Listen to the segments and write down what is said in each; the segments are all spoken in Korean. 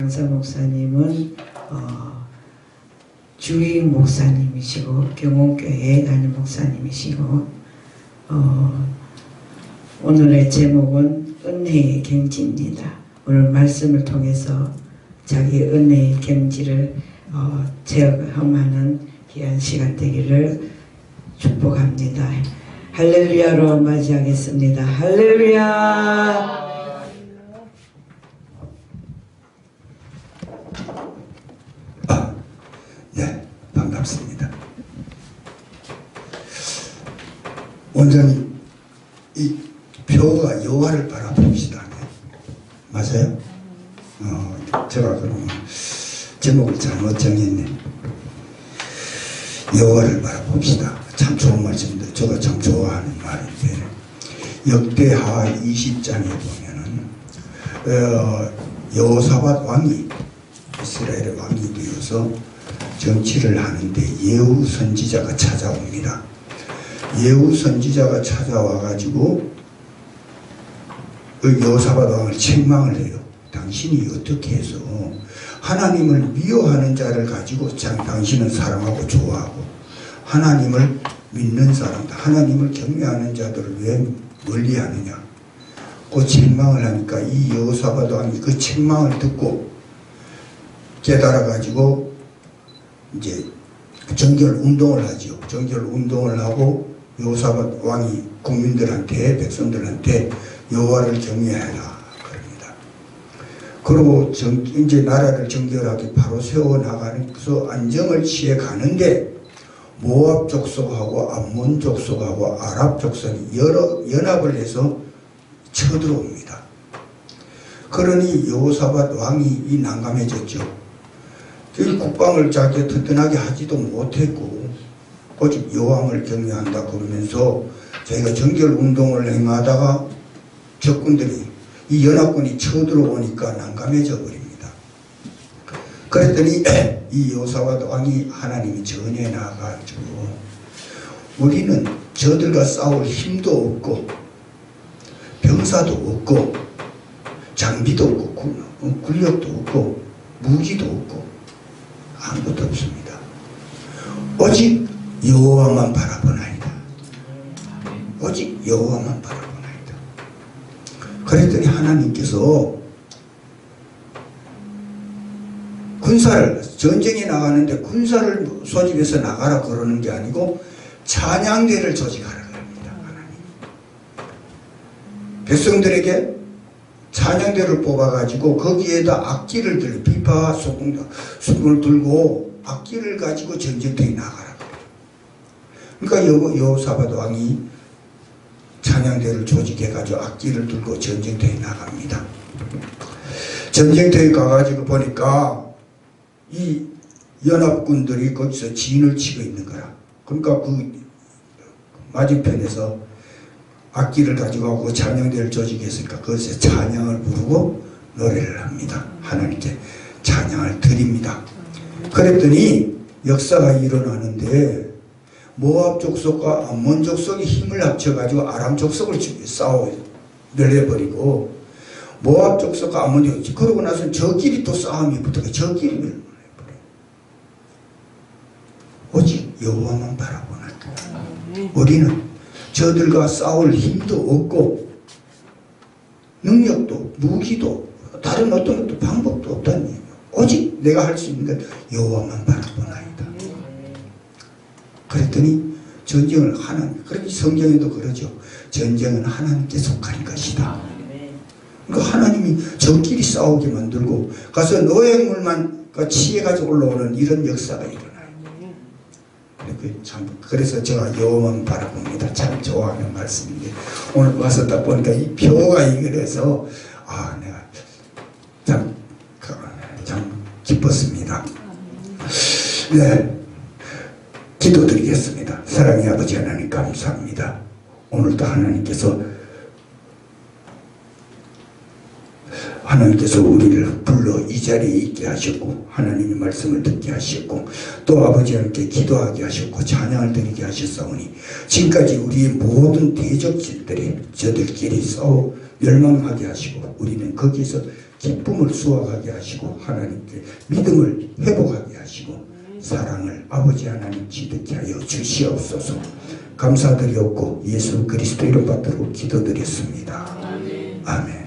강사 목사님은 주임 목사님이시고 경옥교회 담임 목사님이시고 오늘의 제목은 은혜의 경지입니다. 오늘 말씀을 통해서 자기 은혜의 경지를 체험하는 귀한 시간 되기를 축복합니다. 할렐루야로 맞이하겠습니다. 할렐루야. 네, 반갑습니다. 온전히 이 표가 여호와를 바라봅시다. 맞아요? 제가 그러면 제목을 잘못 정했네. 여호와를 바라봅시다. 참 좋은 말씀인데 제가 참 좋아하는 말인데, 역대하 20장에 보면은 여호사밧 왕이 이스라엘의 왕이 되어서 정치를 하는데 예후 선지자가 찾아옵니다. 예후 선지자가 찾아와 가지고 여호사밧 왕을 책망을 해요. 당신이 어떻게 해서 하나님을 미워하는 자를 가지고 당신은 사랑하고 좋아하고 하나님을 믿는 사람, 하나님을 경외하는 자들을 왜 멀리하느냐. 그 책망을 하니까 이 여호사밧 왕이 그 책망을 듣고 깨달아 가지고 이제 정결 운동을 하죠. 정결 운동을 하고 여호사밧 왕이 국민들한테, 백성들한테 여호와를 경외하라 그럽니다. 그리고 이제 나라를 정결하게 바로 세워나가면서 안정을 취해 가는데 모압 족속하고 암몬 족속하고 아랍 족속이 여러 연합을 해서 쳐들어옵니다. 그러니 여호사밧 왕이 난감해졌죠. 국방을 자기 튼튼하게 하지도 못했고 오직 여호와를 경외한다 그러면서 자기가 정결 운동을 행하다가 적군들이 이 연합군이 쳐들어오니까 난감해져 버립니다. 그랬더니 이 여호사밧 왕이 하나님이 전에 나가가지고 우리는 저들과 싸울 힘도 없고 병사도 없고 장비도 없고 군력도 없고 무기도 없고 아무것도 없습니다. 오직 여호와만 바라보나이다. 오직 여호와만 바라보나이다. 그랬더니 하나님께서 군사를 전쟁에 나가는데 군사를 소집해서 나가라 그러는 게 아니고 찬양대를 조직하라 그럽니다. 하나님 백성들에게 찬양대를 뽑아가지고 거기에다 악기를 들고 비파 수금을 들고 악기를 가지고 전쟁터에 나가라 그래요. 그러니까 여호사밧 왕이 찬양대를 조직해가지고 악기를 들고 전쟁터에 나갑니다. 전쟁터에 가가지고 보니까 이 연합군들이 거기서 진을 치고 있는 거야. 그러니까 그 맞은편에서 악기를 가지고 가고 찬양대를 조직했으니까 거기서 찬양을 부르고 노래를 합니다. 하나님께 찬양을 드립니다. 그랬더니 역사가 일어나는데 모압 족속과 암몬 족속이 힘을 합쳐가지고 아람 족속을 싸워 멸해버리고 모압 족속과 암몬 족속 그러고 나서 저끼리 또 싸움이 붙어서 저끼리 멸해버려요. 오직 여호와만 바라보는 우리는 저들과 싸울 힘도 없고 능력도 무기도 다른 어떤 것도 방법도 없다는 얘기예요. 오직 내가 할 수 있는 건 여호와만 바라보나이다. 그랬더니 전쟁을 하나님, 그렇게 성경에도 그러죠. 전쟁은 하나님께 속한 것이다. 그러니까 하나님이 저끼리 싸우게 만들고 가서 노획물만 취해가지고 올라오는 이런 역사가 일어나요. 그래서 제가 여호와만 바라봅니다. 참 좋아하는 말씀인데 오늘 와서 딱 보니까 이 표가 이래서 내가 참 기뻤습니다. 네, 기도드리겠습니다. 사랑의 아버지 하나님 감사합니다. 오늘도 하나님께서 우리를 불러 이 자리에 있게 하셨고 하나님의 말씀을 듣게 하셨고 또 아버지 하나님께 기도하게 하셨고 찬양을 드리게 하셨사오니 지금까지 우리의 모든 대적질들이 저들끼리 싸워 멸망하게 하시고 우리는 거기에서 기쁨을 수확하게 하시고 하나님께 믿음을 회복하게 하시고 사랑을 아버지 하나님 지득게 하여 주시옵소서. 감사드리옵고 예수 그리스도 이름 받들고 기도드렸습니다. 아멘.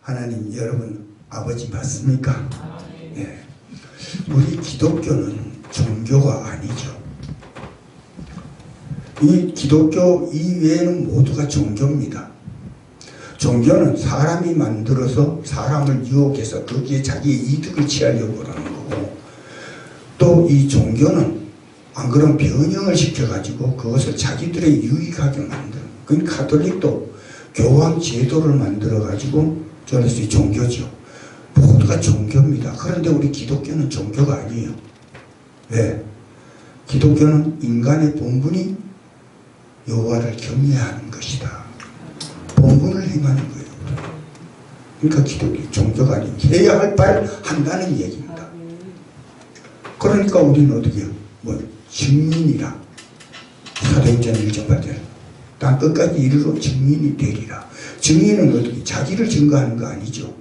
하나님 여러분 아버지 맞습니까? 예. 우리 기독교는 종교가 아니죠. 이 기독교 이외에는 모두가 종교입니다. 종교는 사람이 만들어서 사람을 유혹해서 거기에 자기의 이득을 취하려고 하는 거고, 또 이 종교는 안 그런 변형을 시켜가지고 그것을 자기들의 유익하게 만드는, 그러니까 가톨릭도 교황 제도를 만들어가지고 저는 이 종교죠. 모두가 종교입니다. 그런데 우리 기독교는 종교가 아니에요. 왜? 기독교는 인간의 본분이 여호와를 경외하는 것이다. 본분을 행하는 거예요. 그러니까 기독교 종교가 아니에요. 해야 할 바를 한다는 얘기입니다. 그러니까 우리는 어떻게 해요? 증인이라. 사도행전 1장 8절. 땅 끝까지 이르러 증인이 되리라. 증인은 어떻게 자기를 증거하는 거 아니죠.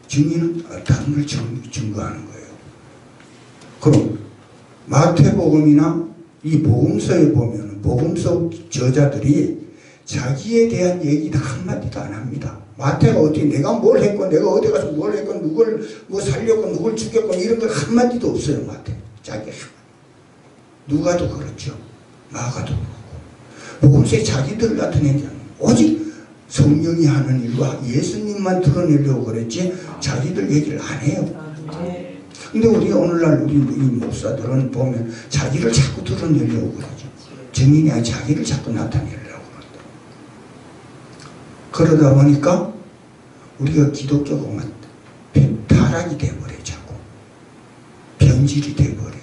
증인은 다른 걸 증거하는 거예요. 그럼 마태복음이나 이 복음서에 보면 복음서 저자들이 자기에 대한 얘기는 한마디도 안 합니다. 마태가 어떻게 내가 뭘 했고 내가 어디 가서 뭘 했고 누굴 뭐 살렸고 누굴 죽였고 이런 거 한마디도 없어요. 마태 자기 누가도 그렇죠. 마가도 그렇고 복음서에 자기들 같은 얘기는 오직 성령이 하는 일과 예수님만 드러내려고 그랬지 자기들 얘기를 안 해요. 근데 우리 오늘날 우리 이 목사들은 보면 자기를 자꾸 드러내려고 그러죠. 증인이 아니라 자기를 자꾸 나타내려고 그런다. 그러다 보니까 우리가 기독교가 타락이 돼버려요. 자꾸 변질이 돼버리고.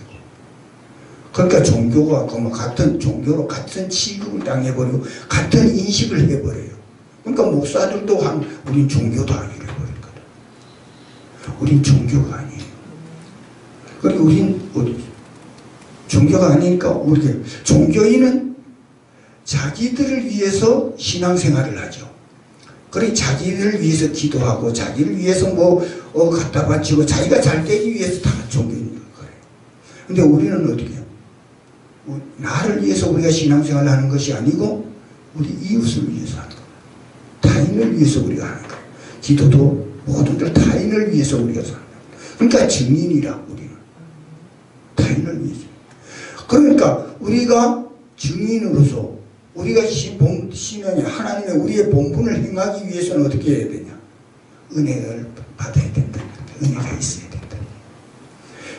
그러니까 종교가 같은 종교로 같은 취급을 당해버리고 같은 인식을 해버려요. 그러니까 목사들도 우린 종교다 이래버리거든. 우린 종교가 아니에요. 그리고 우린 종교가 아니니까 우리 종교인은 자기들을 위해서 신앙생활을 하죠. 그래 자기를 위해서 기도하고 자기를 위해서 갖다 바치고 자기가 잘 되기 위해서 다 종교인 거예요. 근데 우리는 어떻게 해요? 나를 위해서 우리가 신앙생활을 하는 것이 아니고 우리 이웃을 위해서 하는 거예요. 타인을 위해서 우리가 하는 거예요. 기도도 모두들 타인을 위해서 우리가 사는 거예요. 그러니까 증인이라 우리는 타인을 위해서. 그러니까 우리가 증인으로서 우리가 신앙이 하나님의 우리의 본분을 행하기 위해서는 어떻게 해야 되냐? 은혜를 받아야 된다. 은혜가 있어야 된다.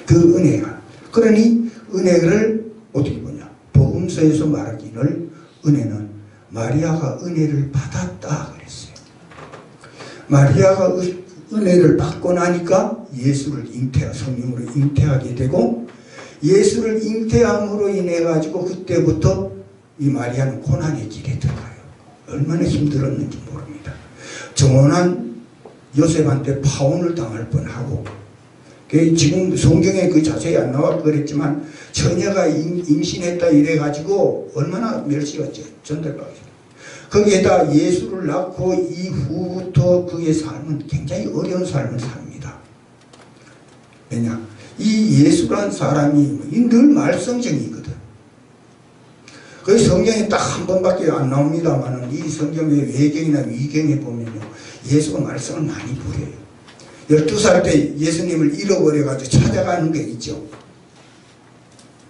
그 은혜가. 그러니 은혜를 어떻게 보냐? 복음서에서 말하기를 은혜는 마리아가 은혜를 받았다 그랬어요. 마리아가 은혜를 받고 나니까 예수를 성령으로 잉태하게 되고 예수를 잉태함으로 인해 가지고 그때부터 이 마리아는 고난의 길에 들어가요. 얼마나 힘들었는지 모릅니다. 정원한 요셉한테 파혼을 당할 뻔하고 지금 성경에 그 자세히 안 나와 그랬지만 처녀가 임신했다 이래 가지고 얼마나 멸시가 전달받았어요. 거기에다 예수를 낳고 이후부터 그의 삶은 굉장히 어려운 삶을 삽니다. 왜냐? 이 예수란 사람이 늘 말썽쟁이거든. 그 성경에 딱 한 번밖에 안 나옵니다만 이 성경의 외경이나 위경에 보면요 예수가 말썽을 많이 부려요. 12살 때 예수님을 잃어버려가지고 찾아가는 게 있죠.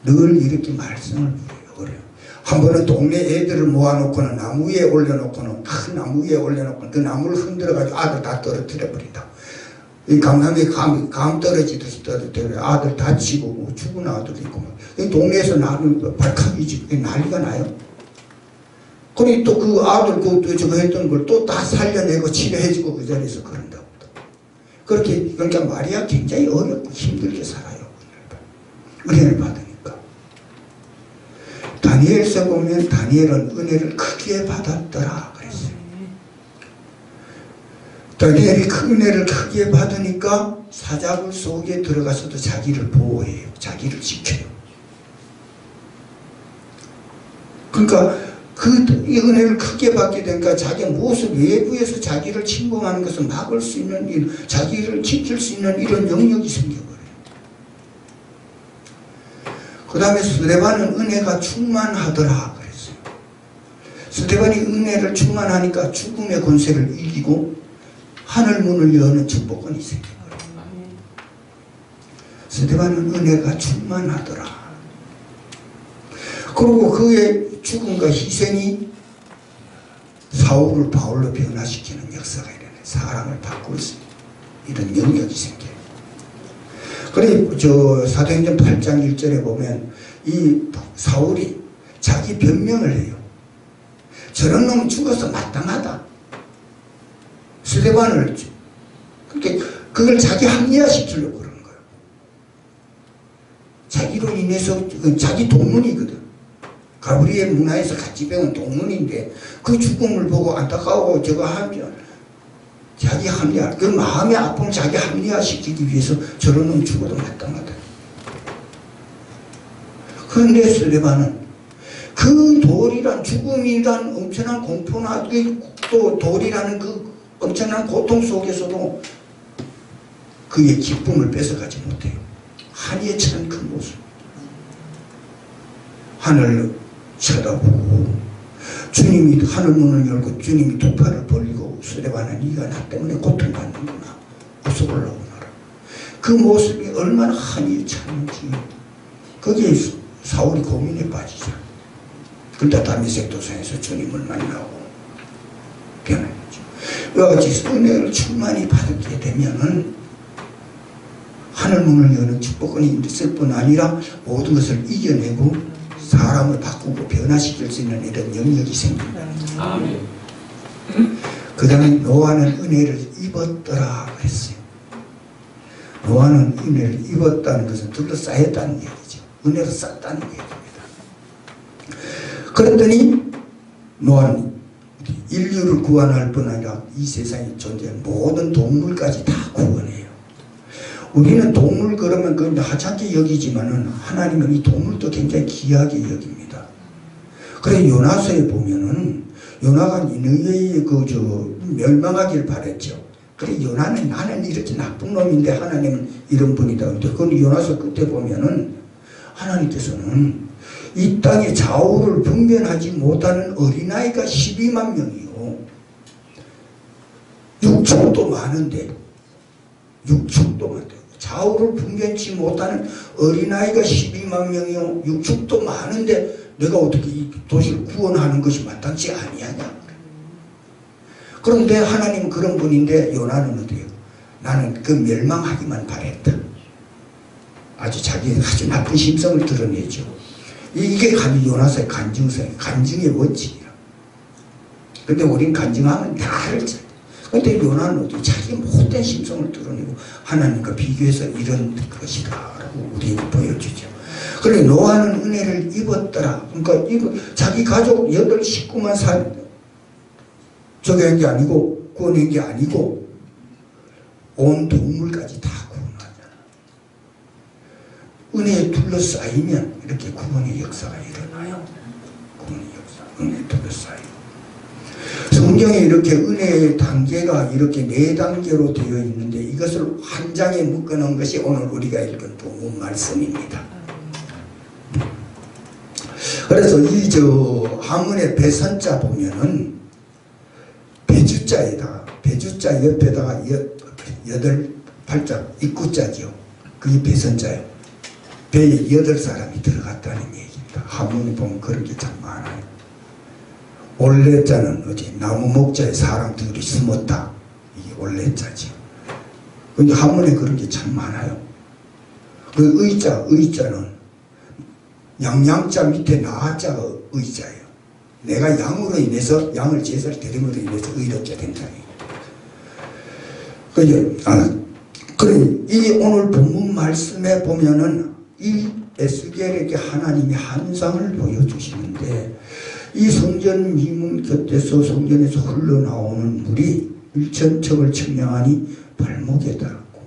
늘 이렇게 말썽을 부려요. 한 번은 동네 애들을 모아놓고는 나무 위에 올려놓고는 큰 나무 위에 올려놓고는 그 나무를 흔들어가지고 아들 다 떨어뜨려 버린다. 이 강남에 감 떨어지듯이 떨어뜨려 아들 다치고 죽은 아들도 있고 이 동네에서 나를 발칵이지 난리가 나요. 그러니 또 그 아들 저거 했던 걸 또 다 살려내고 치료해주고 그 자리에서 그런다고. 그러니까 마리아 굉장히 어렵고 힘들게 살아요. 은혜를 받으니까. 다니엘서 보면 다니엘은 은혜를 크게 받았더라 그랬어요. 다니엘이 그 은혜를 크게 받으니까 사자굴 속에 들어가서도 자기를 보호해요. 자기를 지켜요. 그러니까 이 은혜를 크게 받게 되니까 자기 무엇을 외부에서 자기를 침범하는 것을 막을 수 있는 일, 자기를 지킬 수 있는 이런 영역이 생겨버려요. 그 다음에 스데반은 은혜가 충만하더라 그랬어요. 스데반이 은혜를 충만하니까 죽음의 권세를 이기고 하늘 문을 여는 축복권이 생겨버려요. 스데반은 은혜가 충만하더라. 그리고 그의 죽음과 희생이 사울을 바울로 변화시키는 역사가 일어나요. 사람을 바꿀 수 있는 이런 영역이 생겨요. 그래 사도행전 8장 1절에 보면 이 사울이 자기 변명을 해요. 저런 놈은 죽어서 마땅하다. 스데반을 그러니까 그걸 자기 합리화시키려고 그러는 거예요. 자기로 인해서 자기 동문이거든. 가브리엘 문화에서 같이 배운 동문인데 그 죽음을 보고 안타까워 저거 하면 자기 합리화, 그 마음의 아픔을 자기 합리화시키기 위해서 저런 놈 죽어도 마땅하다. 그런데 스데반은 그 돌이란 죽음이란 엄청난 공포나 또 돌이라는 그 엄청난 고통 속에서도 그의 기쁨을 뺏어가지 못해요. 한이에 찬 그 모습, 하늘을 쳐다보고 주님이 하늘 문을 열고 주님이 두 팔을 벌리고 수레바는 네가 나 때문에 고통받는구나, 어서 올라오너라. 그 모습이 얼마나 한이에 찼는지 거기에 사울이 고민에 빠지죠. 그러다 다메섹 도상에서 주님을 만나고 변화했죠. 이와 같이 은혜를 충만히 받게 되면은 하늘 문을 여는 축복권이 있을 뿐 아니라 모든 것을 이겨내고 사람을 바꾸고 변화시킬 수 있는 이런 영역이 생긴다. 아멘. 그 다음에 노아는 은혜를 입었더라 그랬어요. 노아는 은혜를 입었다는 것은 둘러싸였다는 얘기죠. 은혜로 쌌다는 얘기입니다. 그랬더니 노아는 인류를 구원할 뿐 아니라 이 세상에 존재하는 모든 동물까지 다 구원해요. 우리는 동물 그러면 그건 하찮게 여기지만은 하나님은 이 동물도 굉장히 귀하게 여깁니다. 그래 요나서에 보면은 요나가 니느웨에 멸망하길 바랬죠. 그래 요나는 나는 이렇게 나쁜 놈인데 하나님은 이런 분이다. 그런데 요나서 끝에 보면은 하나님께서는 이 땅의 좌우를 분별하지 못하는 어린아이가 12만 명이요. 육축도 많은데 좌우를 분별치 못하는 어린아이가 12만 명이요. 육축도 많은데 내가 어떻게 이 도시를 구원하는 것이 마땅치 아니하냐. 그런데 하나님은 그런 분인데 요나는 어때요? 나는 그 멸망하기만 바랬다. 아주 자기의 아주 나쁜 심성을 드러내죠. 이게 요나서의 간증의 원칙이라. 근데 우린 간증하면 다를 잖아. 근데 요나는 어떻게 자기의 못된 심성을 드러내고 하나님과 비교해서 이런 것이다 라고 우리에게 보여주죠. 그래 노아는 은혜를 입었더라. 그러니까 자기 가족 8 식구만 저기 한 게 아니고 구원한 게 아니고 온 동물까지 다 구원하잖아. 은혜에 둘러싸이면 이렇게 구원의 역사가 일어나요. 구원의 역사, 은혜에 둘러싸이고. 성경에 이렇게 은혜의 단계가 이렇게 4단계로 되어 있는데 이것을 한 장에 묶어놓은 것이 오늘 우리가 읽은 본문 말씀입니다. 그래서 이 한문의 배선자 보면은 배주자 옆에다가 8자 입구자죠. 그게 배선자예요. 배에 8사람이 들어갔다는 얘기입니다. 한문에 보면 그런 게 참 많아요. 올레자는 어디 나무 목자에 사람들이 숨었다. 이게 올레자죠. 근데 한문에 그런 게 참 많아요. 그 의자는 양양자 밑에 나자가 의자예요. 내가 양으로 인해서 양을 제사를 드림으로 인해서 의롭게 된다. 그래 이 오늘 본문 말씀에 보면은 이 에스겔에게 하나님이 환상을 보여주시는데 이 성전 미문 곁에서 성전에서 흘러나오는 물이 일천척을 청량하니 발목에 닿았고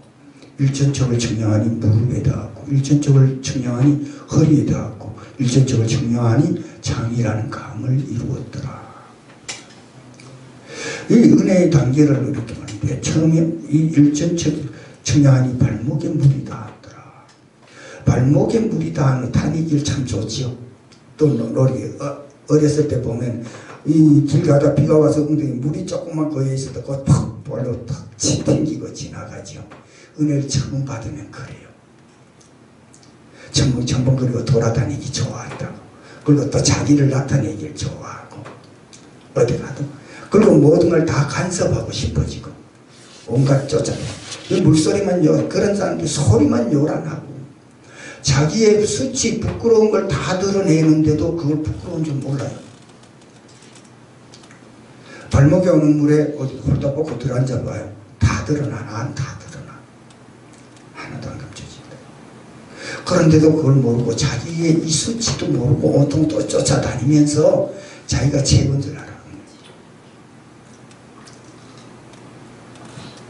일천척을 청량하니 무릎에 닿았고 일천척을 청량하니 허리에 닿았고 일천척을 청량하니 장이라는 감을 이루었더라. 이 은혜의 단계를 이렇게 하는데 처음에 이 일천척 청량하니 발목에 물이 닿았더라. 발목에 물이 닿는 다니길 참 좋지요. 또 우리 어렸을 때 보면 이 길 가다 비가 와서 엉덩이 물이 조금만 거여 있어도 그거 팍 볼로 탁 튕기고 지나가죠. 은혜를 처음 받으면 그래요. 첨벙거리고 돌아다니기 좋아한다고. 그리고 또 자기를 나타내길 좋아하고 어디 가도 그리고 모든 걸 다 간섭하고 싶어지고 온갖 쫓아내. 물소리만 그런 사람들 소리만 요란하고 자기의 수치 부끄러운 걸 다 드러내는데도 그걸 부끄러운 줄 몰라요. 발목에 오는 물에 어디 홀딱 벗고 들어앉아 봐요. 다 드러나. 다 드러나. 하나도 안 감춰진다. 그런데도 그걸 모르고 자기의 이 수치도 모르고 온통 또 쫓아다니면서 자기가 최고인 줄 알아.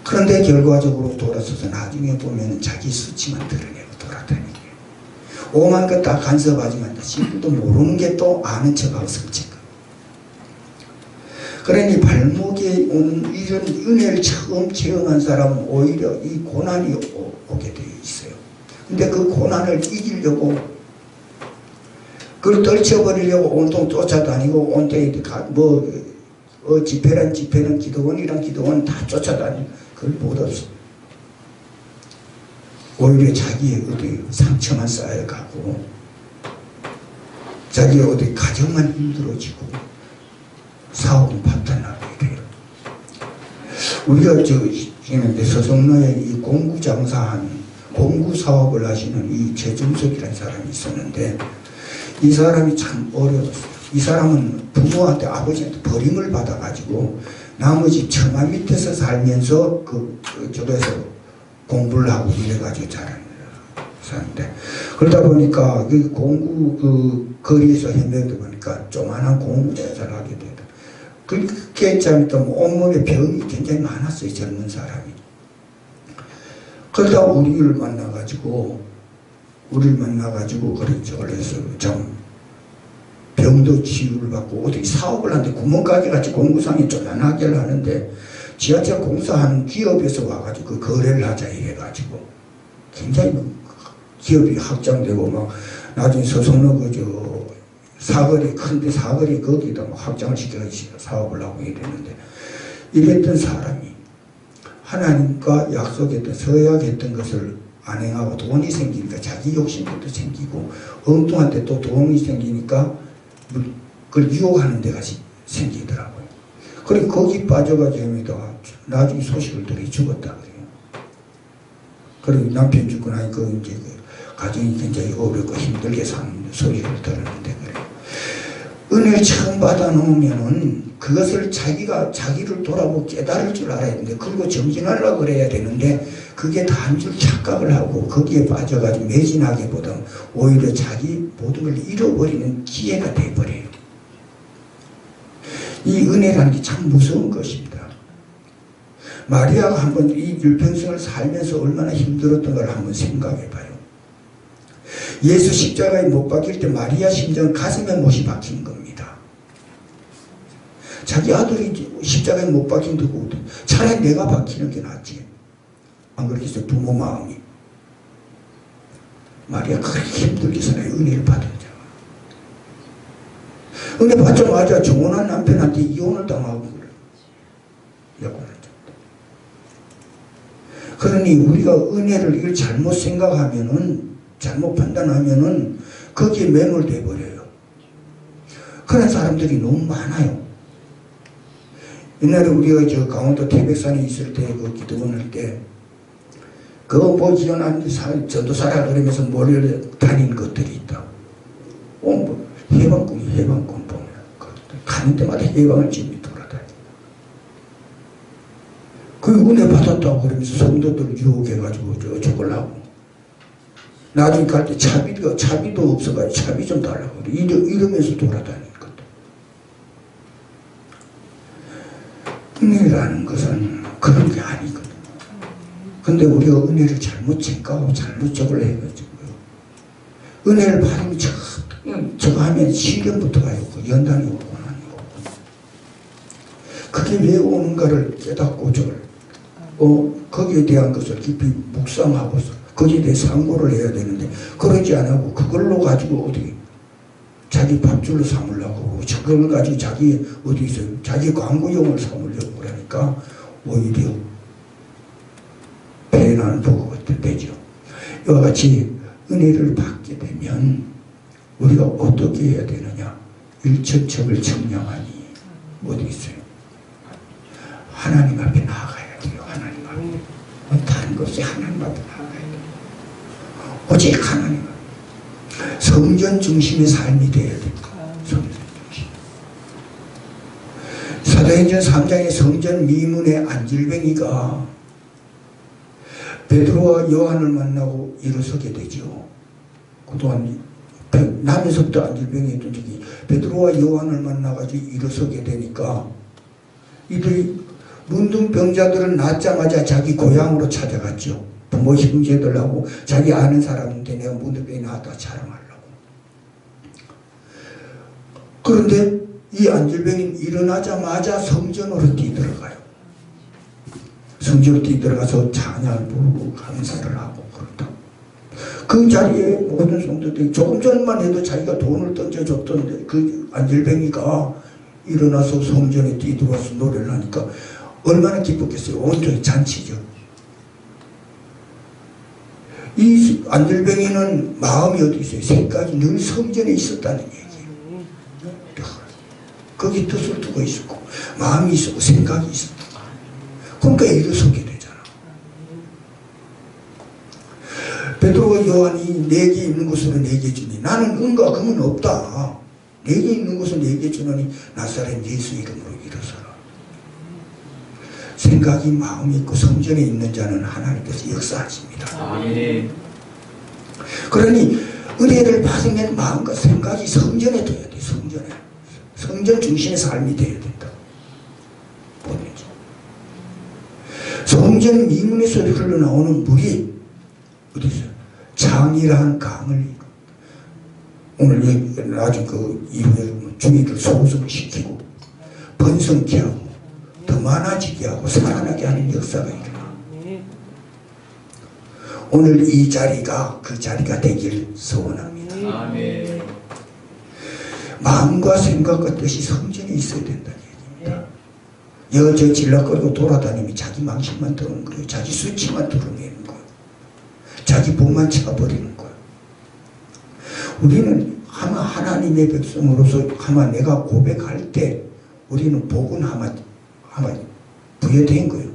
그런데 결과적으로 돌아서서 나중에 보면 자기 수치만 드러내고 돌아다니게. 오만 것 다 간섭하지만 신부도 모르는 게 또 아는 척하고 성취가. 그러니 발목에 오는 이런 은혜를 처음 체험한 사람은 오히려 이 고난이 오게 되어 있어요. 근데 그 고난을 이기려고 그걸 떨쳐버리려고 온통 쫓아다니고 온통 집회란 집회는 기도원이란 기도원 다 쫓아다니고 그걸 못 없어. 오히려 자기의 어디 상처만 쌓여가고 자기의 어디 가정만 힘들어지고 사업은 파탄나게 돼요. 우리가 서성로에 이 공구 장사한 공구 사업을 하시는 이 최준석이라는 사람이 있었는데 이 사람이 참 어려웠어요. 이 사람은 부모한테 아버지한테 버림을 받아가지고 나머지 처마 밑에서 살면서 저거에서 공부를 하고 이래가지고 자란 사는데 그러다 보니까 그 공구 거리에서 헤매다 보니까 조만한 공구자를 하게 되다. 그렇게 또 온몸에 병이 굉장히 많았어요. 젊은 사람이. 그러다 우리를 만나가지고 그랬죠. 그래서 좀 병도 치유를 받고 어떻게 사업을 하는데 구멍가게 같이 공구상에 쪼잔하게 하는데 지하철 공사하는 기업에서 와가지고 그 거래를 하자 이래가지고 굉장히 기업이 확장되고 막 나중에 서성로 사거리 큰데 사거리 거기다 확장을 시켜가지고 사업을 하고 이랬는데 이랬던 사람이 하나님과 약속했던 서약했던 것을 안 행하고 돈이 생기니까 자기 욕심도 생기고 엉뚱한 데 또 돈이 생기니까 그걸 유혹하는 데가 생기더라고요. 그리고 거기 빠져가지고 나중에 소식을 들이 죽었다 그래요. 그리고 남편 죽고 나니까 이제 가정이 굉장히 어렵고 힘들게 사는 소리를 들었는데 그래요. 은혜를 처음 받아놓으면은 그것을 자기를 돌아보고 깨달을 줄 알아야 되는데 그리고 정진하려고 그래야 되는데 그게 다 한 줄 착각을 하고 거기에 빠져가지고 매진하기보다 오히려 자기 모든 걸 잃어버리는 기회가 돼버려요. 이 은혜라는 게 참 무서운 것입니다. 마리아가 한번 이 율평생을 살면서 얼마나 힘들었던 걸 한번 생각해봐요. 예수 십자가에 못 박힐 때 마리아 심정은 가슴에 못이 박힌 겁니다. 자기 아들이 십자가에 못 박힌 데고 차라리 내가 박히는 게 낫지. 안 그렇겠어요? 부모 마음이. 마리아 그렇게 힘들게 살아요. 은혜를 받은 자. 은혜 받자마자 정혼한 남편한테 이혼을 당하고 그래요. 그러니 우리가 은혜를 이걸 잘못 생각하면은 잘못 판단하면은 거기에 매몰돼 버려요. 그런 사람들이 너무 많아요. 옛날에 우리가 강원도 태백산에 있을 때 기도원 할 때 이혼하는데 전도사라 그러면서 몰려 다닌 것들이 있다. 해방꾼 보면 가는 데마다 해방을 지금 돌아다니. 그 은혜 받았다고 그러면서 성도들 유혹해가지고 저걸 하고 나중에 갈 때 차비도 없어가지고 차비 좀 달라고 그래. 이러면서 돌아다니는 것도. 은혜라는 것은 그런 게 아니거든요. 근데 우리가 은혜를 잘못 생각하고 잘못 저걸 해가지고 은혜를 받으면 저거 하면 시련부터 가요. 연단이 오고 고난이 오고. 그게 왜 오는가를 깨닫고 저걸 거기에 대한 것을 깊이 묵상하고서 거기에 대해 상고를 해야 되는데 그러지 않고 그걸로 가지고 어디 자기 밥줄로 삼으려고 저걸 가지고 자기 어디서 자기 광고용을 삼으려고 그러니까 오히려 배나는 보고가 되죠. 이와 같이 은혜를 받게 되면 우리가 어떻게 해야 되느냐? 일천척을 청량하니 어디 있어요? 하나님 앞에 나아가야 돼요. 하나님 앞에. 다른 것이 하나님 앞에 나아가야 돼요. 오직 하나님 앞에. 성전 중심의 삶이 되어야 됩니다. 성전 중심. 사도행전 3장의 성전 미문의 안질뱅이가 베드로와 요한을 만나고 일어서게 되죠. 그동안 남에서부터 안질병이 있던 적이 베드로와 요한을 만나가지고 일어서게 되니까 이들이 문둥병자들은 낳자마자 자기 고향으로 찾아갔죠. 부모 형제들하고 자기 아는 사람인데 내가 문둥병이 나왔다 자랑하려고. 그런데 이 안질병이 일어나자마자 성전으로 뛰들어가요. 성전으로 뛰들어가서 찬양을 부르고 감사를 하고 그런다. 그 자리에 모든 성도들이 조금 전만 해도 자기가 돈을 던져줬던데 그 안질뱅이가 일어나서 성전에 뛰들어와서 노래를 하니까 얼마나 기뻤겠어요. 온종일 잔치죠. 이 안질뱅이는 마음이 어디 있어요? 생각이 늘 성전에 있었다는 얘기예요. 거기 뜻을 두고 있었고 마음이 있었고 생각이 있었다. 그러니까 일어서게 되잖아. 베드로와 요한이 내게 있는 것으로 내게 주니 나는 은과 금은 없다. 내게 있는 것을 내게 주노니 나사렛 예수 이름으로 일어서라. 생각이 마음이 있고 성전에 있는 자는 하나님께서 역사하십니다. 아멘. 그러니 은혜를 받으면 마음과 생각이 성전에 둬야 돼. 성전에. 성전 중심의 삶이 되어야 된다. 보내죠. 성전 미문에서 흘러나오는 물이 어디서 장이라는 강을 오늘 나중 그 이후에 주의를 소성시키고 번성케 하고 더 많아지게 하고 살아나게 하는 역사가 일어나. 오늘 이 자리가 그 자리가 되길 소원합니다. 아멘. 마음과 생각과 뜻이 성전에 있어야 된다는 얘기입니다. 여저 질락거리고 돌아다니면 자기 망신만 드러내는 거예요. 자기 수치만 드러내는 거예요. 자기 복만 차버리는 거예요. 우리는 아마 하나님의 백성으로서 아마 내가 고백할 때 우리는 복은 아마 부여된 거예요.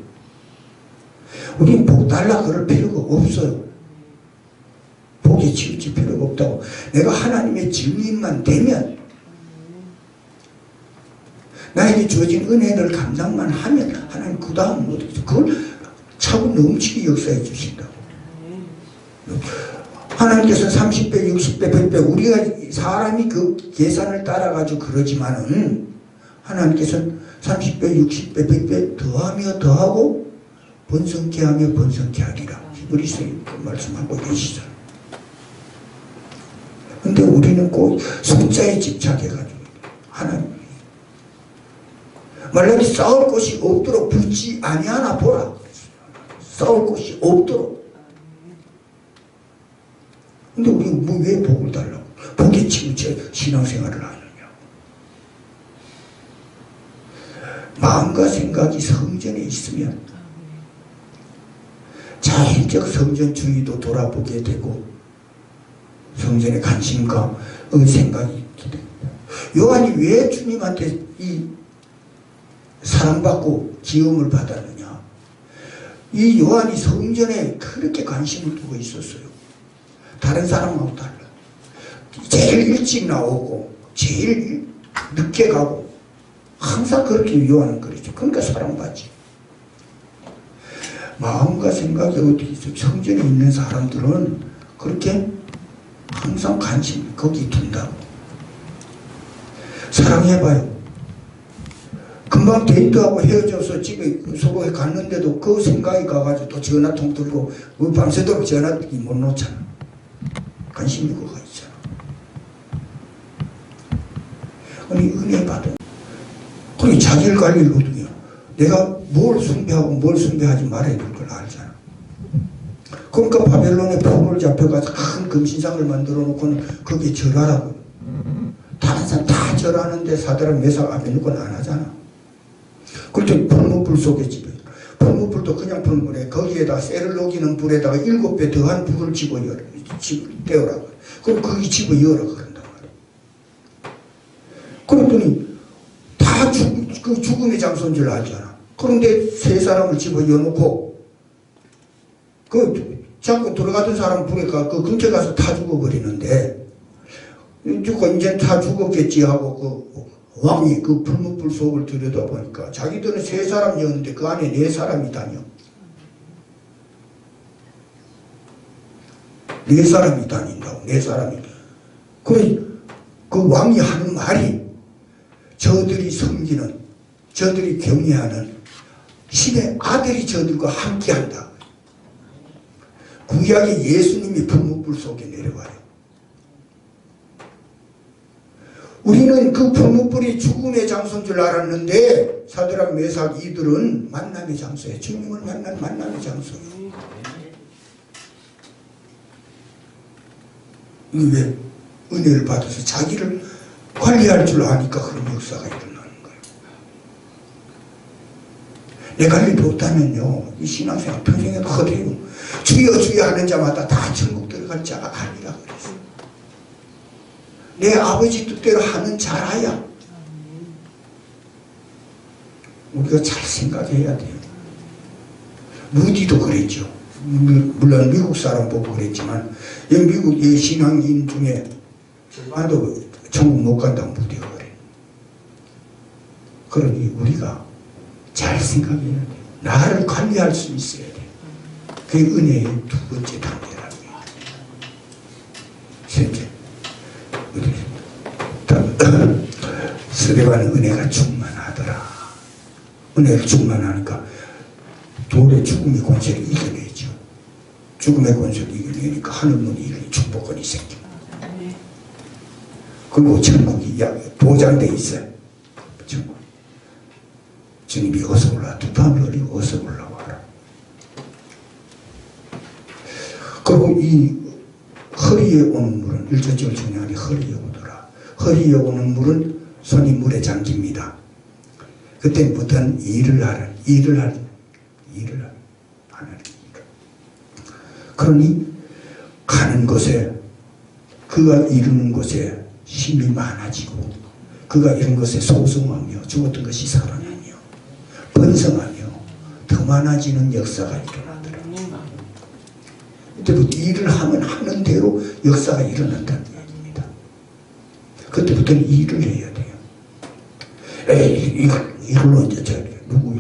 우리는 복 달라 그럴 필요가 없어요. 복에 치우칠 필요가 없다고. 내가 하나님의 증인만 되면 나에게 주어진 은혜를 감당만 하면 하나님 그 다음 그걸 차고 넘치게 역사해 주신다고. 하나님께서 30배, 60배, 100배 우리가 사람이 그 계산을 따라가지고 그러지만은 하나님께서는 30배, 60배, 100배 더하며 더하고 번성케 하며 번성케 하리라. 히브리서에 그 말씀하고 계시잖아요. 근데 우리는 꼭 숫자에 집착해가지고 하나님 말라기 싸울 곳이 없도록 붙지 아니하나 보라. 싸울 곳이 없도록. 근데 우리 왜 복을 달라고? 복에 치우쳐 신앙생활을 하느냐? 마음과 생각이 성전에 있으면 자연적 성전주의도 돌아보게 되고 성전의 관심과 생각이 있게 됩니다. 요한이 왜 주님한테 이 사랑받고 기움을 받았느냐? 이 요한이 성전에 그렇게 관심을 두고 있었어요. 다른 사람하고 달라. 제일 일찍 나오고 제일 늦게 가고 항상 그렇게 요한은 그랬죠. 그러니까 사랑받지. 마음과 생각이 어디 있어? 성전에 있는 사람들은 그렇게 항상 관심 거기 둔다고. 사랑해봐요. 금방 데이트하고 헤어져서 집에 서로 갔는데도 그 생각이 가가지고 또 전화통 들고 밤새도록 전화기 못 놓잖아. 관심이 그거 있잖아. 아니 은혜 받은. 그리고 자기를 관리를 어떻게 해요? 내가 뭘 숭배하고 뭘 숭배하지 말아야 될 걸 알잖아. 그러니까 바벨론에 포로를 잡혀가서 큰 금신상을 만들어 놓고는 거기에 절하라고. 다른 사람 다 절하는데 사드락 메삭 아벤누고는 안 하잖아. 그렇죠. 풀무불 속에 집에. 풀무불도 그냥 풀무불에 거기에다 쇠를 녹이는 불에다가 7배 더한 불을 떼어라고. 그럼 거기 집어 열어 그런단 말이야. 그랬더니 다 그 죽음의 장소인 줄 알잖아. 그런데 세 사람을 집어 여놓고 그 자꾸 들어가던 사람 불에 그 근처에 가서 다 죽어버리는데 이제 다 죽었겠지 하고 그 왕이 그 불문불 속을 들여다보니까 자기들은 세 사람이었는데 그 안에 네 사람이 다녀. 네 사람이 다닌다고. 네 사람이. 그 왕이 하는 말이 저들이 섬기는, 저들이 경외하는 신의 아들이 저들과 함께한다. 구약의 예수님이 불문불 속에 내려와요. 우리는 그 불문불이 죽음의 장소인 줄 알았는데 사드락 메삭 이들은 만남의 장소예요. 주님을 만난 만남의 장소예요. 이거 왜? 은혜를 받아서 자기를 관리할 줄 아니까 그런 역사가 일어나는 거예요. 내 관리 못하면요, 이 신앙생활 평생에 허대요. 주여 주여 하는 자마다 다 천국 들어갈 자가 아니라 그랬어요. 내 아버지 뜻대로 하는 자라야 우리가 잘 생각해야 돼요. 무디도 그랬죠. 물론 미국 사람 보고 그랬지만 미국 신앙인 중에 절반도 천국 못 간다고 무디가 그래. 그러니 우리가 잘 생각해야 돼요. 나를 관리할 수 있어야 돼요. 그게 은혜의 두 번째 단계라는 거예요. 셋째, 스데반은 은혜가 충만하더라. 은혜를 충만하니까 돌의 죽음의 권세를 이겨내죠. 죽음의 권세를 이겨내니까 하늘문이 이런 축복권이 생깁니다. 그리고 천국이 보장돼 있어요. 천국. 주님이 어서 올라, 두 팔을 올리고 어서 올라와라. 그리고 이 허리에 오는 물은 일조절 중에 하나는 허리에 오더라. 허리에 오는 물은 손이 물에 잠깁니다. 그때부터는 일을 하는 그러니 가는 곳에 그가 이루는 곳에 힘이 많아지고 그가 이런 것에 소성하며 죽었던 것이 살아나며 번성하며 더 많아지는 역사가 일어나더라. 그때부터 일을 하면 하는 대로 역사가 일어난다는 얘기입니다. 그때부터는 일을 해야 돼요. 이걸로 이제 누구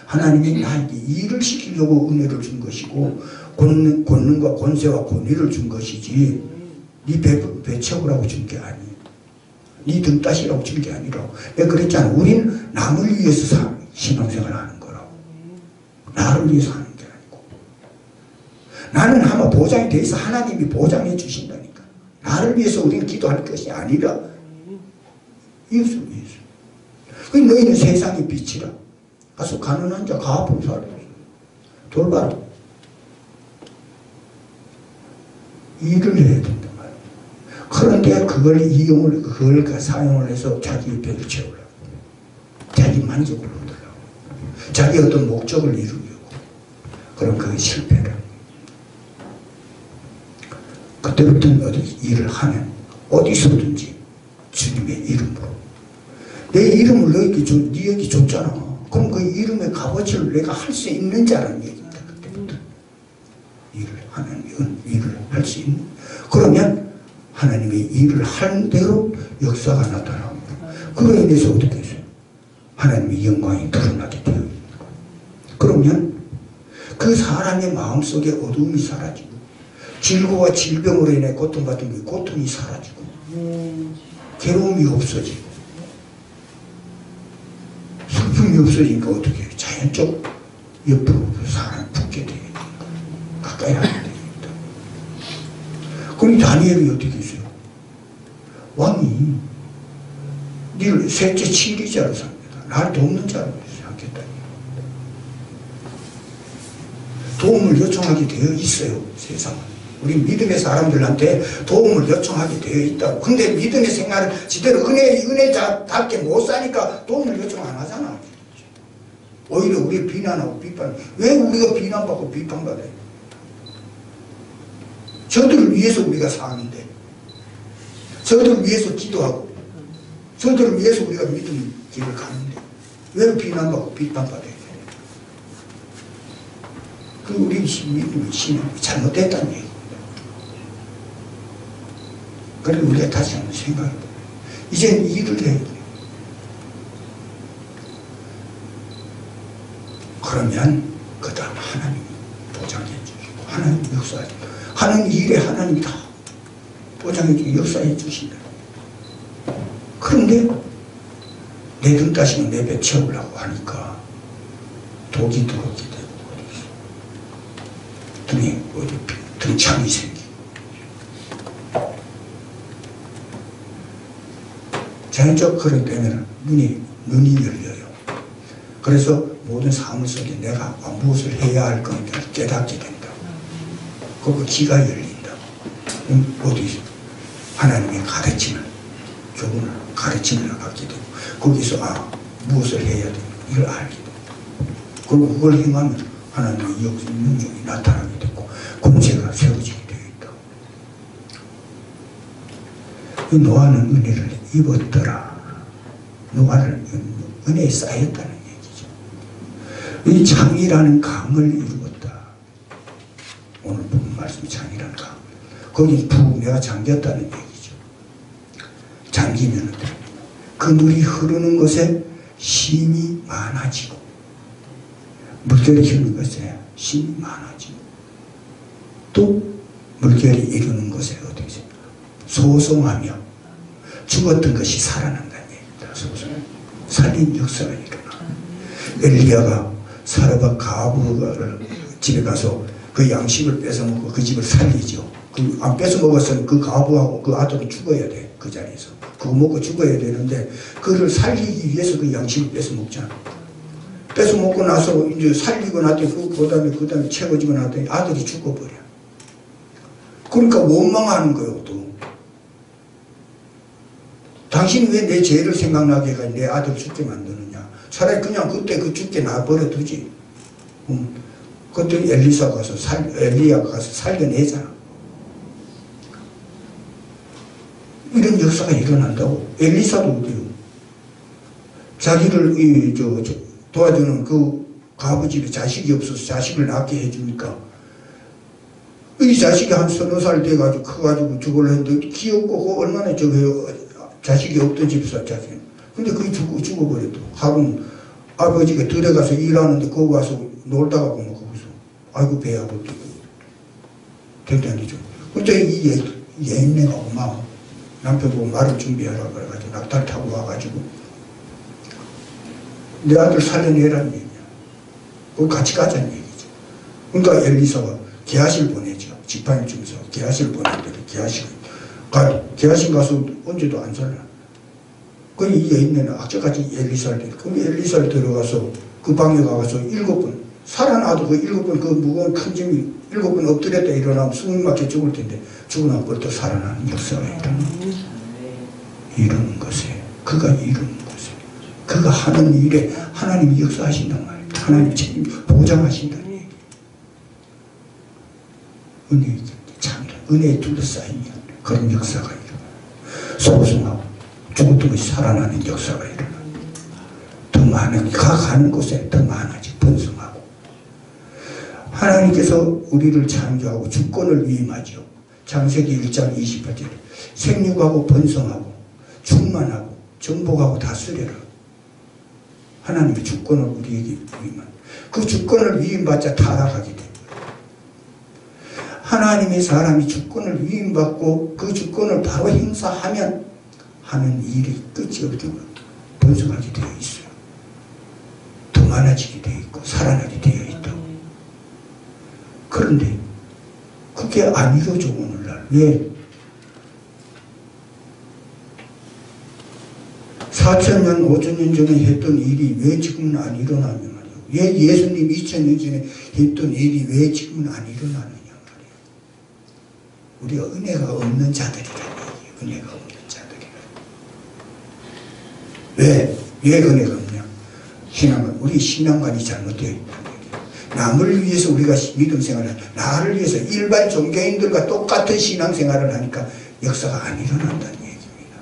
하나님이 나에게 일을 시키려고 은혜를 준 것이고 권능과 권세와 권위를 준 것이지 네 배 채우라고 준 게 아니에요. 네 등 따시라고 준 게 아니라고. 내가 그랬잖아. 우리는 남을 위해서 신앙생활을 하는 거라고. 나를 위해서 하는 게 아니고. 나는 아마 보장이 돼 있어. 하나님이 보장해 주신다니까. 나를 위해서 우리는 기도할 것이 아니라 이웃을 위해서. 그 너희는 세상의 빛이라. 가서 가난한 자 가압을 살아. 돌봐라. 일을 해야 된단 말이에요. 그런데 그걸 사용을 해서 자기 배를 채우려고. 자기 만족을 얻으려고. 자기 어떤 목적을 이루려고. 그럼 그게 실패라. 그때부터는 일을 하면 어디서든지 주님의 이름으로. 내 이름을 너에게 줬잖아. 그럼 그 이름의 값어치를 내가 할 수 있는 자라는 얘기입니다. 그때부터. 일을 할 수 있는. 그러면 하나님의 일을 하는 대로 역사가 나타납니다. 그로 인해서 어떻게 했어요? 하나님의 영광이 드러나게 되어 있는 거예요. 그러면 그 사람의 마음속에 어두움이 사라지고 질고와 질병으로 인해 고통받은 게 고통이 사라지고 괴로움이 없어지고 슬픔이 없어지니까 어떻게 해요? 자연적 옆으로 사람이 붙게 되니까 가까이 하게 됩니다. 그럼 다니엘이 어떻게 했어요? 왕이 니를 셋째 치리자로 삽니다. 날 돕는 자로 생각했다. 도움을 요청하게 되어 있어요. 세상은. 우리 믿음의 사람들한테 도움을 요청하게 되어 있다고. 근데 믿음의 생활을 제대로 은혜자답게 못 사니까 도움을 요청 안 하잖아. 오히려 우리 비난하고 비판. 왜 우리가 비난받고 비판받아요? 저들을 위해서 우리가 사는데, 저들을 위해서 기도하고, 저들을 위해서 우리가 믿음 길을 가는데 왜 비난받고 비판받아야 돼? 그 우리 믿음의 신앙이 잘못됐다는 얘기입니다. 그래서 우리가 다시 한번 생각해봐요. 이제는 일을 해야 돼요. 그러면 그 다음 하나님이 보장해 주시고 하나님 역사해 주시고 하는 일에 하나님이 다 보장해 주고 역사해 주신다. 그런데 내 등 따시면 내 배 채우려고 하니까 독이 들어오게 되고 등에 등창이 생기고 자연적 그런 때문에 눈이 열려요. 그래서 모든 삶을 속에 내가 무엇을 해야 할 건가를 깨닫게 된다. 그리고 귀가 열린다. 어디 하나님의 가르침을, 교훈을, 가르침을 받게 되고, 거기서 무엇을 해야 되는 이걸 알게 되고, 그리고 그걸 행하면 하나님의 역사 능력이 나타나게 되고 권세가 세워지게 되어 있다. 이 노아는 은혜를 입었더라. 노아는 은혜에 쌓였다는 얘기죠. 이 창이라는 강을 이루었다. 오늘 본 말씀이 창이라는 강. 거기 푹 내가 잠겼다는 얘기죠. 잠기면 그 물이 흐르는 곳에 힘이 많아지고, 물결이 흐르는 것에 힘이 많아지고, 또 물결이 이루는 것에 어떻게 소송하며 죽었던 것이 살아난다는 얘기입니다. 소송. 살린 역사가 일어나. 엘리야가 사르밧 가부를 집에 가서 그 양식을 뺏어먹고 그 집을 살리죠. 안 뺏어먹었으면 그 가부하고 그 아들은 죽어야 돼. 그 자리에서 그거 먹고 죽어야 되는데 그를 살리기 위해서 그 양식을 뺏어먹잖아. 뺏어먹고 나서 이제 살리고 나더니 그 다음에 채워지고 나더니 아들이 죽어버려. 그러니까 원망하는 거예요. 또 당신이 왜 내 죄를 생각나게 해가 내 아들 죽게 만드느냐. 차라리 그냥 그때 그 죽게 놔버려 두지. 그때 엘리야가 가서 살려내잖아. 이런 역사가 일어난다고. 엘리사도 어때요? 자기를 도와주는 그 가부집에 자식이 없어서 자식을 낳게 해주니까 이 자식이 한 서너 살 돼가지고 커가지고 죽으려 했는데 귀엽고 그 얼마나 자식이 없던 집에서 자식. 근데 그게 죽어버렸다. 하루는 아버지가 들어가서 일하는데 거기 와서 놀다가 보면 거기서 아이고 배하고 굉장히 좀. 그때 이 예인네가 엄마 남편 보고 말을 준비하라 그래가지고 낙타를 타고 와가지고 내 아들 살려내라는 얘기야. 그걸 같이 가자는 얘기죠. 그러니까 엘리사가 게하시를 보내죠. 지팡이 주면서 게하시를 보내는데 게하시 가서 언제도 안 살라. 그 이 여인네는 악저같이 엘리사를 대. 그럼 엘리사를 들어가서 그 방에 가서 7번 살아나도 그 7번 그 무거운 큰 짐이 7번 엎드렸다 일어나면 숨이 막혀 죽을 텐데 죽고 나면 벌써 살아나는 역사가 이루는 것에 그가 이루는 것에 그가 하는 일에 하나님이 역사하신단 말이에요. 하나님이 책임 보장하신다는 얘기예요. 은혜에 참다. 은혜에 둘러싸이면 그런 역사가 일어나요. 소송하고 죽었던 것이 살아나는 역사가 일어나요. 더 많은 가는 곳에 더 많아지 번성하고 하나님께서 우리를 창조하고 주권을 위임하죠. 창세기 1장 28절 생육하고 번성하고 충만하고 정복하고 다스려라. 하나님의 주권을 우리에게 위임한 그 주권을 위임받자 타락하게 됩니다. 하나님의 사람이 주권을 위임받고 그 주권을 바로 행사하면 하는 일이 끝이 없게 번성하게 되어 있어요. 더 많아지게 되어 있고 살아나게 되어 있다고. 그런데 그게 안 이루어져 오늘날. 왜? 4,000년, 5,000년 전에 했던 일이 왜 지금은 안 일어나냐 말이에요. 왜 예수님 2,000년 전에 했던 일이 왜 지금은 안 일어나느냐 말이에요. 우리가 은혜가 없는 자들이라는 얘기예요. 은혜가 없는 자들이라. 왜 은혜가 없냐? 우리 신앙관이 잘못되어 있다는 얘기예요. 남을 위해서 우리가 믿음 생활을 나를 위해서 일반 종교인들과 똑같은 신앙생활을 하니까 역사가 안 일어난다는 얘기입니다.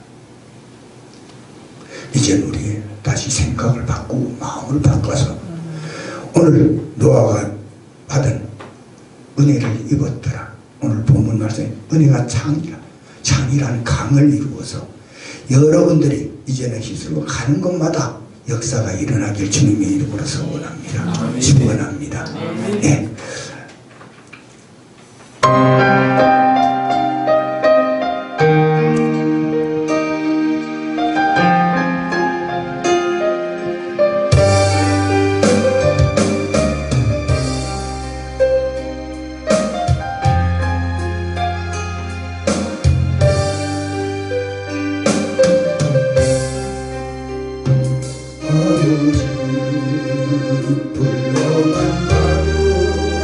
이제 우리 다시 생각을 바꾸고 마음을 바꿔서 오늘 노아가 받은 은혜를 입었더라. 오늘 본문 말씀에 은혜가 창이라는 강을 이루어서 여러분들이 이제는 휩쓸고 가는 곳마다 역사가 일어나길 주님의 이름으로 소원합니다. 축원합니다. 네. 불러만 봐도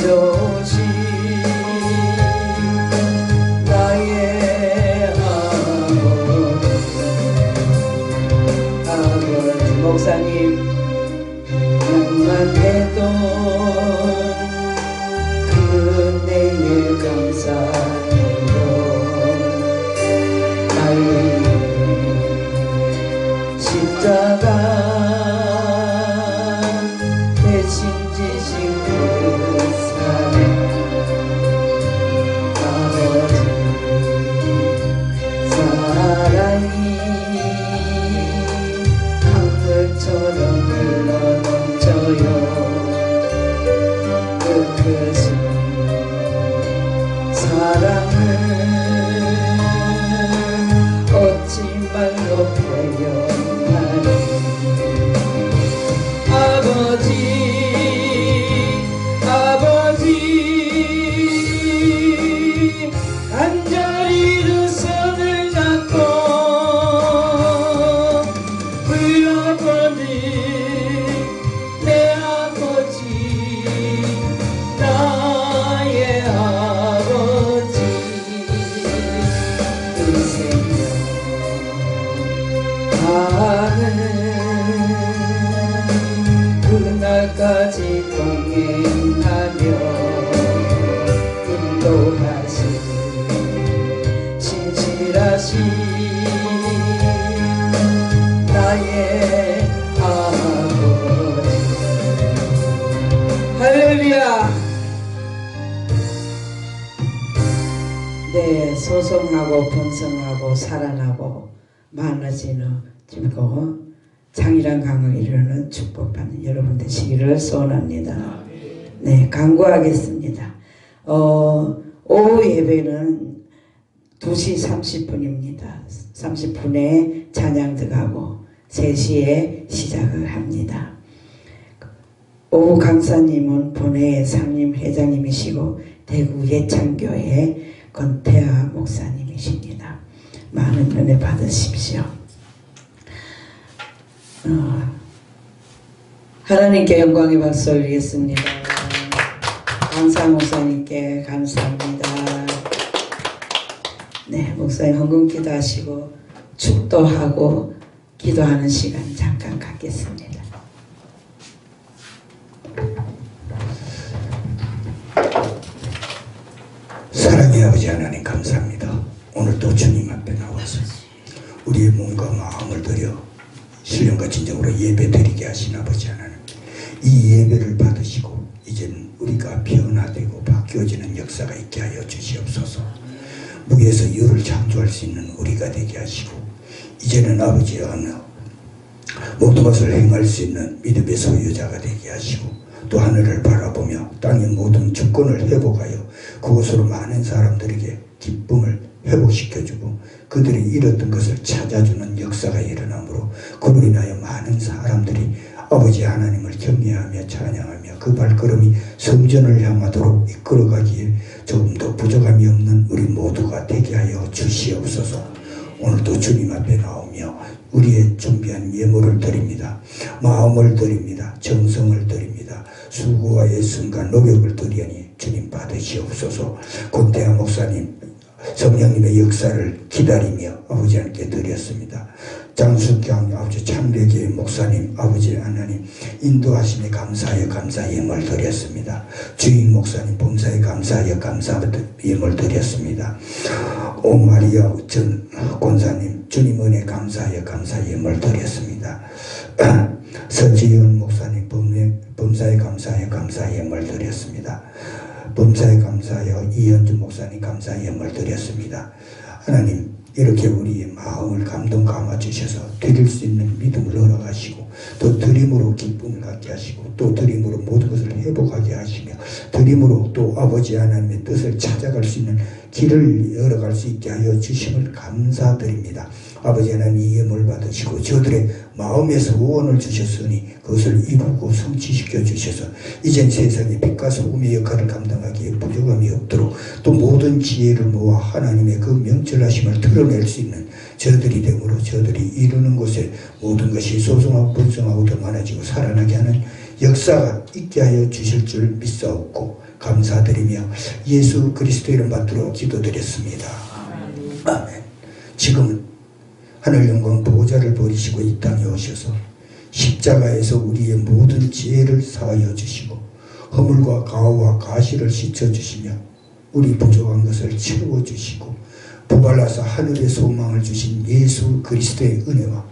조심 나의 아버지 목사님 양만해도 그 은혜에 감사해요. 빨리 십자가 대신 지신 그 사랑 아버지 사랑이 강물처럼 흘러넘쳐요. 그 크신 사랑을 어찌 말로 표현하리. 아버지 간절히 두 손을 잡고 불러보니 내 아버지 나의 아버지 그 생명 그날까지 동행하며 인도하신 신실하신 나의 아버지. 할렐루야. 네, 소성하고 번성하고 살아나고 많아지는 주고 장이란 강을 이루는 축복받는 여러분 되시기를 소원합니다. 네, 간구하겠습니다. 오후 예배는 2시 30분입니다. 30분에 찬양 들어가고 3시에 시작을 합니다. 오후 강사님은 본회 상임 회장님이시고 대구 예창교회 권태하 목사님이십니다. 많은 은혜 받으십시오. 하나님께 영광의 박수 올리겠습니다. 강사 목사님께 감사합니다. 네, 목사님 헌금기도 하시고 축도하고 기도하는 시간 잠깐 갖겠습니다. 사랑의 아버지 하나님 감사합니다. 오늘도 주님 앞에 나와서 우리의 몸과 마음을 들여 신령과 진정으로 예배 드리게 하신 아버지 하나님, 이 예배를 받으시고 이제는 우리가 변화되고 바뀌어지는 역사가 있게 하여 주시옵소서. 무에서 유를 창조할 수 있는 우리가 되게 하시고 이제는 아버지의 어느 모든 것을 행할 수 있는 믿음의 소유자가 되게 하시고 또 하늘을 바라보며 땅의 모든 주권을 회복하여 그곳으로 많은 사람들에게 기쁨을 회복시켜주고 그들이 잃었던 것을 찾아주는 역사가 일어나므로 그로 인하여 많은 사람들이 아버지 하나님을 경외하며 찬양하며 그 발걸음이 성전을 향하도록 이끌어가기에 조금 더 부족함이 없는 우리 모두가 되게 하여 주시옵소서. 오늘도 주님 앞에 나오며 우리의 준비한 예물을 드립니다. 마음을 드립니다. 정성을 드립니다. 수고와 애씀과 노력을 드리니 주님 받으시옵소서. 권태하 목사님 성령님의 역사를 기다리며 아버지 하나님께 드렸습니다. 장숙경 아버지 창례교회 목사님 아버지 하나님 인도하심에 감사하여 감사 예물 드렸습니다. 주인 목사님 범사에 감사하여 감사 예물 드렸습니다. 오마리아 전 권사님 주님 은혜 감사하여 감사 예물 드렸습니다. 서지윤 목사님 범사에 감사하여 감사 예물 드렸습니다. 범사에 감사하여 이현주 목사님 감사 예물 드렸습니다. 하나님 이렇게 우리의 마음을 감동 감아 주셔서 드릴 수 있는 믿음을 허락하시고 또 드림으로 기쁨을 갖게 하시고 또 드림으로 모든 것을 회복하게 하시며 드림으로 또 아버지 하나님의 뜻을 찾아갈 수 있는 길을 열어갈 수 있게 하여 주심을 감사드립니다. 아버지 하나님 이 예물 받으시고 저들의 마음에서 소원을 주셨으니 그것을 이루고 성취시켜 주셔서 이젠 세상의 빛과 소금의 역할을 감당하기에 부족함이 없도록 또 모든 지혜를 모아 하나님의 그 명철하심을 드러낼 수 있는 저들이 되므로 저들이 이루는 곳에 모든 것이 소송하고 번성하고 더 많아지고 살아나게 하는 역사가 있게 하여 주실 줄 믿사옵고 감사드리며 예수 그리스도 이름 받들어 기도드렸습니다. 아멘. 지금은 하늘 영광 보호자를 버리시고 이 땅에 오셔서 십자가에서 우리의 모든 죄를 사하여 주시고 허물과 가오와 가시를 씻어주시며 우리 부족한 것을 채워주시고 부활하사 하늘의 소망을 주신 예수 그리스도의 은혜와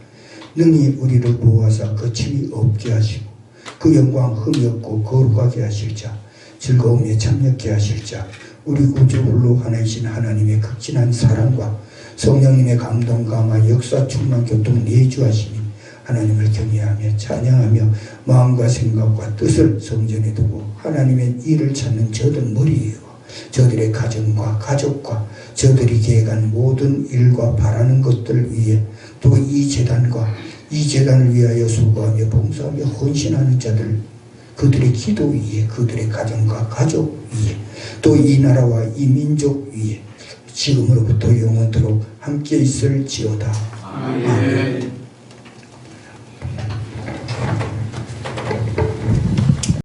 능히 우리를 보호하사 거침이 없게 하시고 그 영광 흠이 없고 거룩하게 하실 자 즐거움에 참여케 하실 자 우리 우주 홀로 하나이신 하나님의 극진한 사랑과 성령님의 감동 감화 역사 충만 교통 내주하시니 하나님을 경외하며 찬양하며 마음과 생각과 뜻을 성전에 두고 하나님의 일을 찾는 저들 머리에 저들의 가정과 가족과 저들이 계획한 모든 일과 바라는 것들을 위해 또 이 재단과 이 재단을 위하여 수고하며 봉사하며 헌신하는 자들 그들의 기도 위에 그들의 가정과 가족 위에 또 이 나라와 이 민족 위에 지금으로부터 영원토록 함께 있을지어다. 아멘.